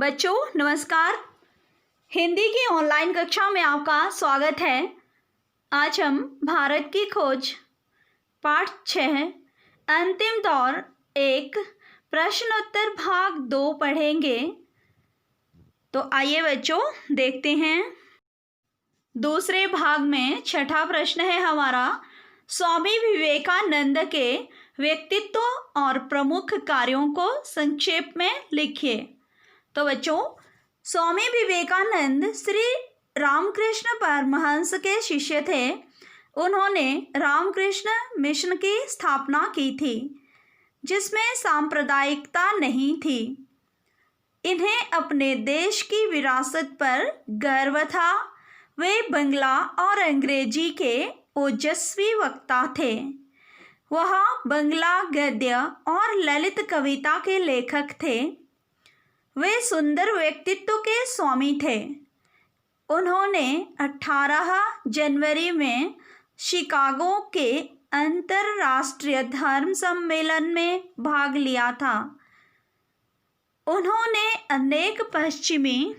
बच्चों नमस्कार। हिंदी की ऑनलाइन कक्षा में आपका स्वागत है। आज हम भारत की खोज पाठ 6 अंतिम दौर 1 प्रश्नोत्तर भाग 2 पढ़ेंगे। तो आइए बच्चों देखते हैं। दूसरे भाग में छठा प्रश्न है हमारा, स्वामी विवेकानंद के व्यक्तित्व और प्रमुख कार्यों को संक्षेप में लिखिए। तो बच्चों, स्वामी विवेकानंद श्री रामकृष्ण परमहंस के शिष्य थे। उन्होंने रामकृष्ण मिशन की स्थापना की थी, जिसमें सांप्रदायिकता नहीं थी। इन्हें अपने देश की विरासत पर गर्व था। वे बंगला और अंग्रेजी के ओजस्वी वक्ता थे। वह बंगला गद्य और ललित कविता के लेखक थे। वे सुंदर व्यक्तित्व के स्वामी थे। उन्होंने 18 जनवरी में शिकागो के अंतर्राष्ट्रीय धर्म सम्मेलन में भाग लिया था। उन्होंने अनेक पश्चिमी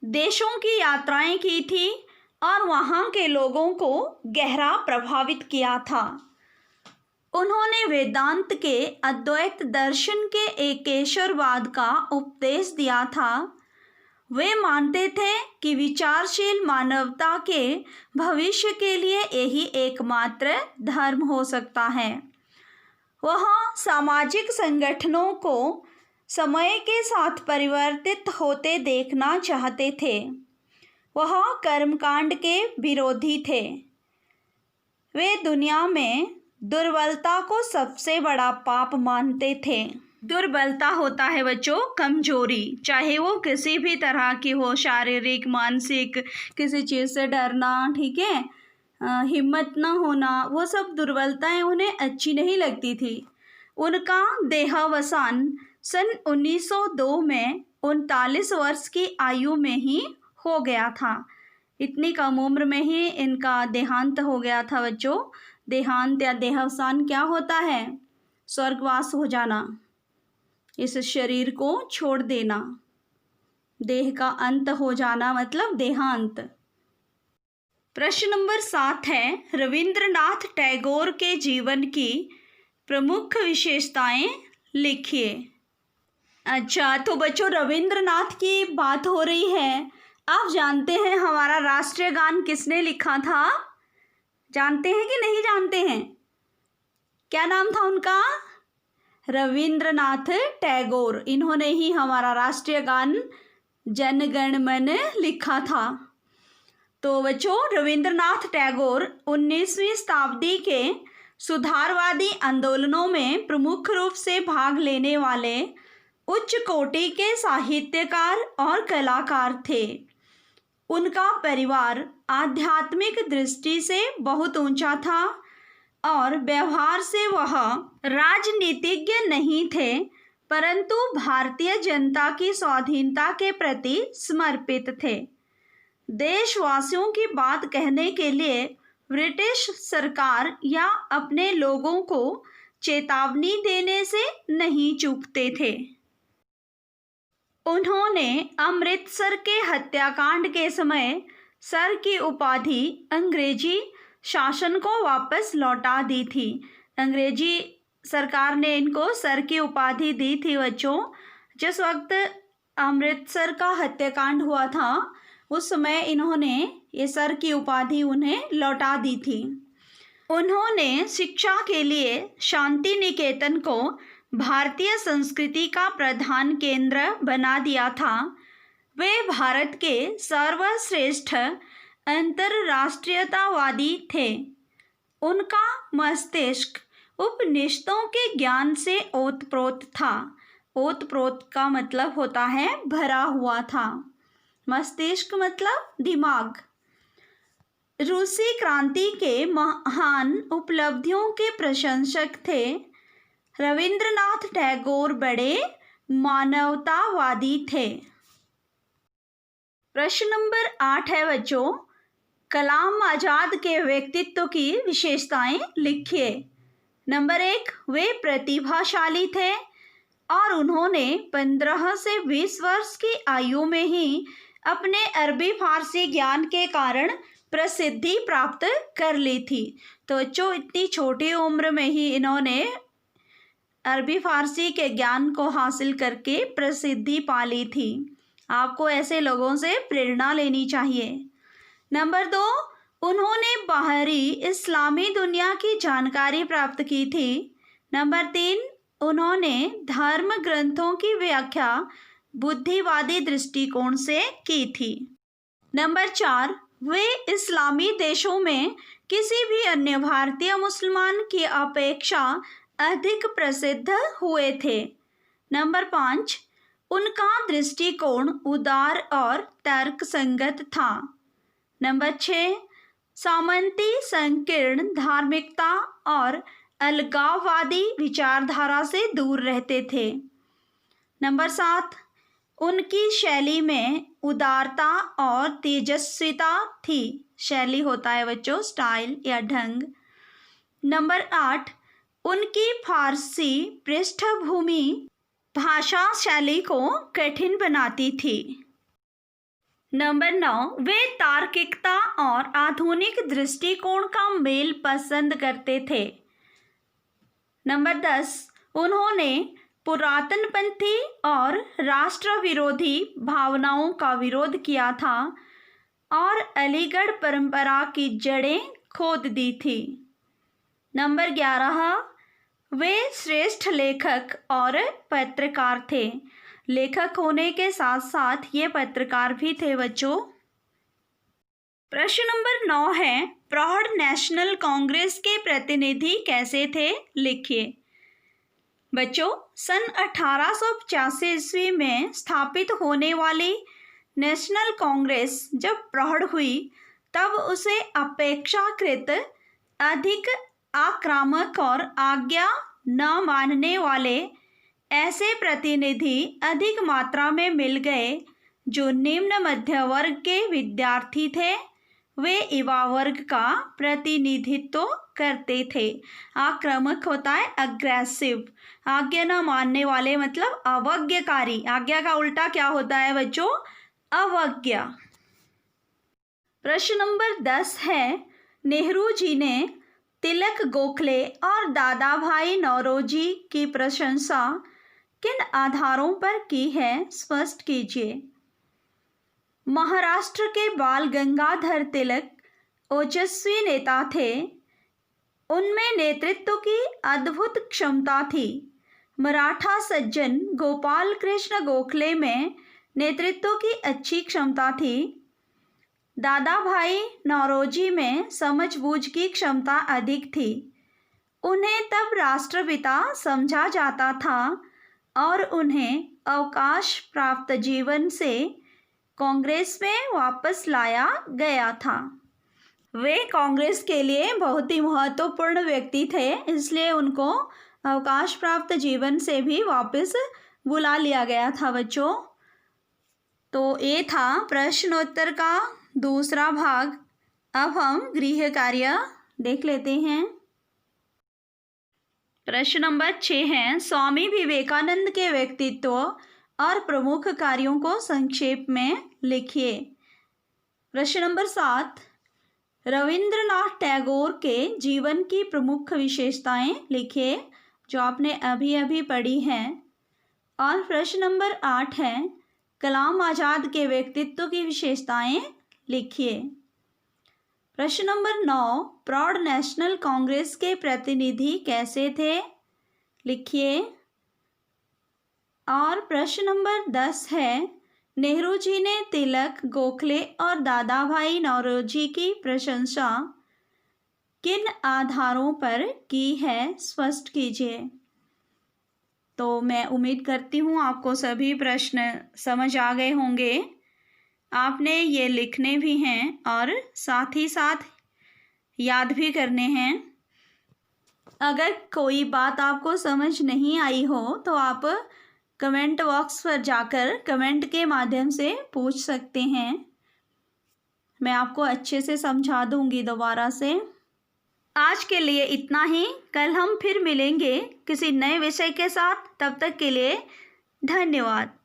देशों की यात्राएं की थी और वहाँ के लोगों को गहरा प्रभावित किया था। उन्होंने वेदांत के अद्वैत दर्शन के एकेश्वरवाद का उपदेश दिया था। वे मानते थे कि विचारशील मानवता के भविष्य के लिए यही एकमात्र धर्म हो सकता है। वह सामाजिक संगठनों को समय के साथ परिवर्तित होते देखना चाहते थे। वह कर्मकांड के विरोधी थे। वे दुनिया में दुर्बलता को सबसे बड़ा पाप मानते थे। दुर्बलता होता है बच्चों कमजोरी, चाहे वो किसी भी तरह की हो, शारीरिक, मानसिक, किसी चीज़ से डरना, ठीक है, हिम्मत ना होना, वो सब दुर्बलताएं उन्हें अच्छी नहीं लगती थी। उनका देहावसान सन 1902 में 39 वर्ष की आयु में ही हो गया था। इतनी कम उम्र में ही इनका देहांत हो गया था बच्चों। देहांत या देहावसान क्या होता है? स्वर्गवास हो जाना, इस शरीर को छोड़ देना, देह का अंत हो जाना मतलब देहांत। प्रश्न नंबर 7 है, रविंद्रनाथ टैगोर के जीवन की प्रमुख विशेषताएं लिखिए। अच्छा, तो बच्चों रविंद्रनाथ की बात हो रही है। आप जानते हैं हमारा राष्ट्रीय गान किसने लिखा था? जानते हैं कि नहीं जानते हैं? क्या नाम था उनका? रविंद्रनाथ टैगोर। इन्होंने ही हमारा राष्ट्रीय गान जन गण मन लिखा था। तो बच्चों रविंद्रनाथ टैगोर 19वीं शताब्दी के सुधारवादी आंदोलनों में प्रमुख रूप से भाग लेने वाले उच्च कोटि के साहित्यकार और कलाकार थे। उनका परिवार आध्यात्मिक दृष्टि से बहुत ऊंचा था और व्यवहार से वह राजनीतिज्ञ नहीं थे, परंतु भारतीय जनता की स्वाधीनता के प्रति समर्पित थे। देशवासियों की बात कहने के लिए ब्रिटिश सरकार या अपने लोगों को चेतावनी देने से नहीं चूकते थे। उन्होंने अमृतसर के हत्याकांड के समय सर की उपाधि अंग्रेजी शासन को वापस लौटा दी थी। अंग्रेजी सरकार ने इनको सर की उपाधि दी थी बच्चों। जिस वक्त अमृतसर का हत्याकांड हुआ था उस समय इन्होंने ये सर की उपाधि उन्हें लौटा दी थी। उन्होंने शिक्षा के लिए शांति निकेतन को भारतीय संस्कृति का प्रधान केंद्र बना दिया था। वे भारत के सर्वश्रेष्ठ अंतर्राष्ट्रीयतावादी थे। उनका मस्तिष्क उपनिषदों के ज्ञान से ओतप्रोत था। ओतप्रोत का मतलब होता है भरा हुआ था। मस्तिष्क मतलब दिमाग। रूसी क्रांति के महान उपलब्धियों के प्रशंसक थे। रविंद्रनाथ टैगोर बड़े मानवतावादी थे। प्रश्न नंबर 8 है बच्चों, कलाम आजाद के व्यक्तित्व की विशेषताएं लिखिए। नंबर 1, वे प्रतिभाशाली थे। और उन्होंने 15 से 20 वर्ष की आयु में ही अपने अरबी फारसी ज्ञान के कारण प्रसिद्धि प्राप्त कर ली थी। तो जो इतनी छोटी उम्र में ही इन्होंने अरबी फारसी के ज्ञान को हासिल करके प्रसिद्धि पा ली थी। आपको ऐसे लोगों से प्रेरणा लेनी चाहिए। नंबर 2, उन्होंने बाहरी इस्लामी दुनिया की जानकारी प्राप्त की थी। नंबर 3, उन्होंने धर्म ग्रंथों की व्याख्या बुद्धिवादी दृष्टिकोण से की थी। नंबर 4, वे इस्लामी देशों में किसी भी अन्य भारतीय मुसलमान की अपेक्षा अधिक प्रसिद्ध हुए थे। नंबर 5, उनका दृष्टिकोण उदार और तर्कसंगत था। नंबर 6, सामंती संकीर्ण धार्मिकता और अलगाववादी विचारधारा से दूर रहते थे। नंबर 7, उनकी शैली में उदारता और तेजस्विता थी। शैली होता है बच्चों स्टाइल या ढंग। नंबर 8, उनकी फारसी पृष्ठभूमि भाषा शैली को कठिन बनाती थी। नंबर 9, वे तार्किकता और आधुनिक दृष्टिकोण का मेल पसंद करते थे। नंबर 10, उन्होंने पुरातनपंथी और राष्ट्र विरोधी भावनाओं का विरोध किया था और अलीगढ़ परंपरा की जड़ें खोद दी थी। नंबर 11, वे श्रेष्ठ लेखक और पत्रकार थे। लेखक होने के साथ साथ ये पत्रकार भी थे बच्चों। प्रश्न नंबर 9 है, प्रौढ़ नेशनल कांग्रेस के प्रतिनिधि कैसे थे? लिखिए। बच्चों, सन 1885 ईस्वी में स्थापित होने वाली नेशनल कांग्रेस जब प्रौढ़ हुई तब उसे अपेक्षाकृत अधिक आक्रामक और आज्ञा न मानने वाले ऐसे प्रतिनिधि अधिक मात्रा में मिल गए जो निम्न मध्य वर्ग के विद्यार्थी थे। वे युवा वर्ग का प्रतिनिधित्व करते थे। आक्रामक होता है अग्रेसिव। आज्ञा न मानने वाले मतलब अवज्ञाकारी। आज्ञा का उल्टा क्या होता है बच्चों? अवज्ञा। प्रश्न नंबर 10 है, नेहरू जी ने तिलक गोखले और दादा भाई नौरोजी की प्रशंसा किन आधारों पर की है? स्पष्ट कीजिए। महाराष्ट्र के बाल गंगाधर तिलक ओजस्वी नेता थे। उनमें नेतृत्व की अद्भुत क्षमता थी। मराठा सज्जन गोपाल कृष्ण गोखले में नेतृत्व की अच्छी क्षमता थी। दादा भाई नौरोजी में समझबूझ की क्षमता अधिक थी। उन्हें तब राष्ट्रपिता समझा जाता था और उन्हें अवकाश प्राप्त जीवन से कांग्रेस में वापस लाया गया था। वे कांग्रेस के लिए बहुत ही महत्वपूर्ण व्यक्ति थे, इसलिए उनको अवकाश प्राप्त जीवन से भी वापस बुला लिया गया था बच्चों। तो ये था प्रश्नोत्तर का दूसरा भाग। अब हम गृह कार्य देख लेते हैं। प्रश्न नंबर 6 है, स्वामी विवेकानंद के व्यक्तित्व और प्रमुख कार्यों को संक्षेप में लिखिए। प्रश्न नंबर 7, रविंद्रनाथ टैगोर के जीवन की प्रमुख विशेषताएं लिखिए जो आपने अभी अभी पढ़ी हैं। और प्रश्न नंबर 8 है, कलाम आज़ाद के व्यक्तित्व की विशेषताएं लिखिए। प्रश्न नंबर 9, प्रौढ़ नेशनल कांग्रेस के प्रतिनिधि कैसे थे? लिखिए। और प्रश्न नंबर 10 है, नेहरू जी ने तिलक, गोखले और दादा भाई नौरोजी की प्रशंसा किन आधारों पर की है? स्पष्ट कीजिए। तो मैं उम्मीद करती हूँ आपको सभी प्रश्न समझ आ गए होंगे। आपने ये लिखने भी हैं और साथ ही साथ याद भी करने हैं। अगर कोई बात आपको समझ नहीं आई हो तो आप कमेंट बॉक्स पर जाकर कमेंट के माध्यम से पूछ सकते हैं। मैं आपको अच्छे से समझा दूंगी दोबारा से। आज के लिए इतना ही। कल हम फिर मिलेंगे किसी नए विषय के साथ। तब तक के लिए धन्यवाद।